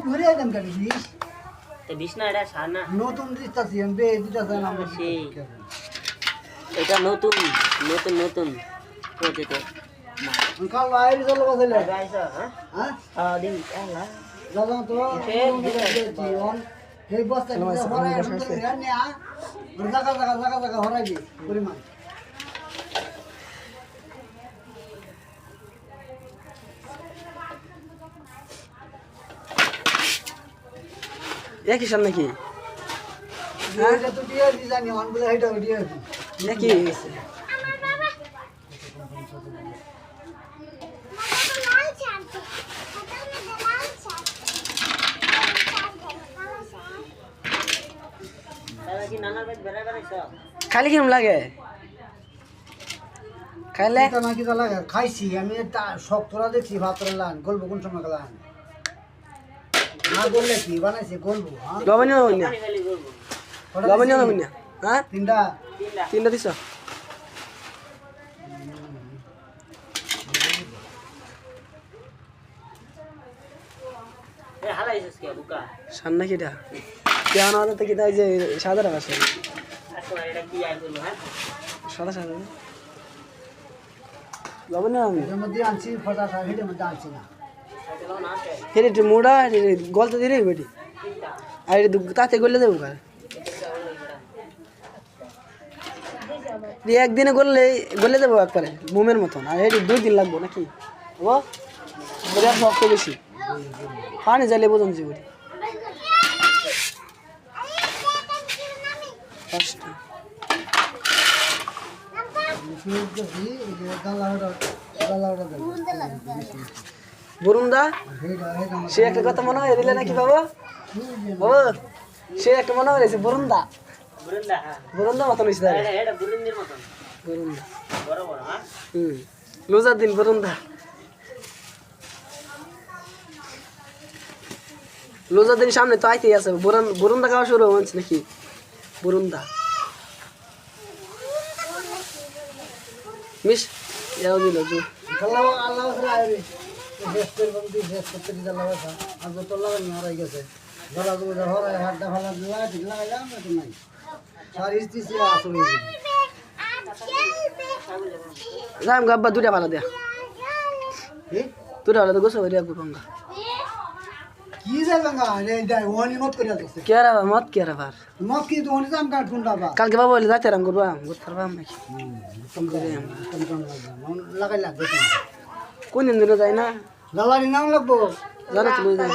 ঘুরে আইতাম কাটি বিষ তো বিষ না এটা সার না নতুন দিতাছি আমি বে দিতাছি না আমরা সেই এটা নতুন নতুন নতুন প্রজেক্ট কাল বাইরে চলো বসলে গাইছো হ্যাঁ হ্যাঁ দিন আলা দাদা তো জীবন এই বস্তা নিয়ে হরাই শুনতে রান্না জায়গা জায়গা জায়গা জায়গা হরাই দি পরিমাণ একই সামনে কি এটা তো দিয়ে দি জানি অন বলে এটা দিয়ে দি নাকি খালি কিরম লাগে খাইলে এটা নাকি তো লাগে খাইছি আমি এটা শক্তরা দেখছি ভাতরা লান গলব কোন সময় লান না বললে কি বানাইছে গলব হ্যাঁ লবণীয় না লবণীয় না হ্যাঁ তিনটা তিনটা দিছ সান্না কিটা কেন আলাদা কিটা যে সাদা রাখা আছে সাদা সাদা লবণীয় এর মধ্যে আনছি ফটাটা হেডের মধ্যে আনছি না হেরে মোড়া গলতে দিলে বেটি আর তাতে গলে দেবো কার একদিনে গলে দেবো একবারে মোমের মতন আর হেঁটে 2 দিন লাগবো নাকি ও শক্ত বেশি পানি জ্বালিয়ে বোঝান যে বলি বরুণদা সে একটা কথা মনে হয় দিলে নাকি বাবা বাবা সে একটা মনে হয়েছে বরুণদা বরুণদা মতন হয়েছে বরুণদা লুজার দিন বরুণদা লুজার দিন সামনে তো আইতেই আছে বরুণদা খাওয়া শুরু হচ্ছে নাকি বরুণদা মিস যাও দিল জু আল্লাহ আল্লাহ আইবে শেষ করতে শেষ করতে দিতে আল্লাহ আর যত লাগানি হরাই গেছে গলা দুধ হরাই হাতটা ভালো লাগাইলাম না তো নাই সারিস দিছি আসলে যাম গাব্বা দুটা ভালো দেয়া কি দুটা ভালো তো গোসল করিয়া গঙ্গা কি যায় গঙ্গা রে যাই ওনি মত করিয়া দিছে কে রা মত কে রা বার মত কি তো ওনি জাম কাট কোনটা বা কালকে বাবা বলে যাতে রাম করবা গুড পারবাম নাকি কম করে লাগাই লাগবে কোন দিন ধরে যায় না লালারি নাম লাগবো জানো তো লই যায়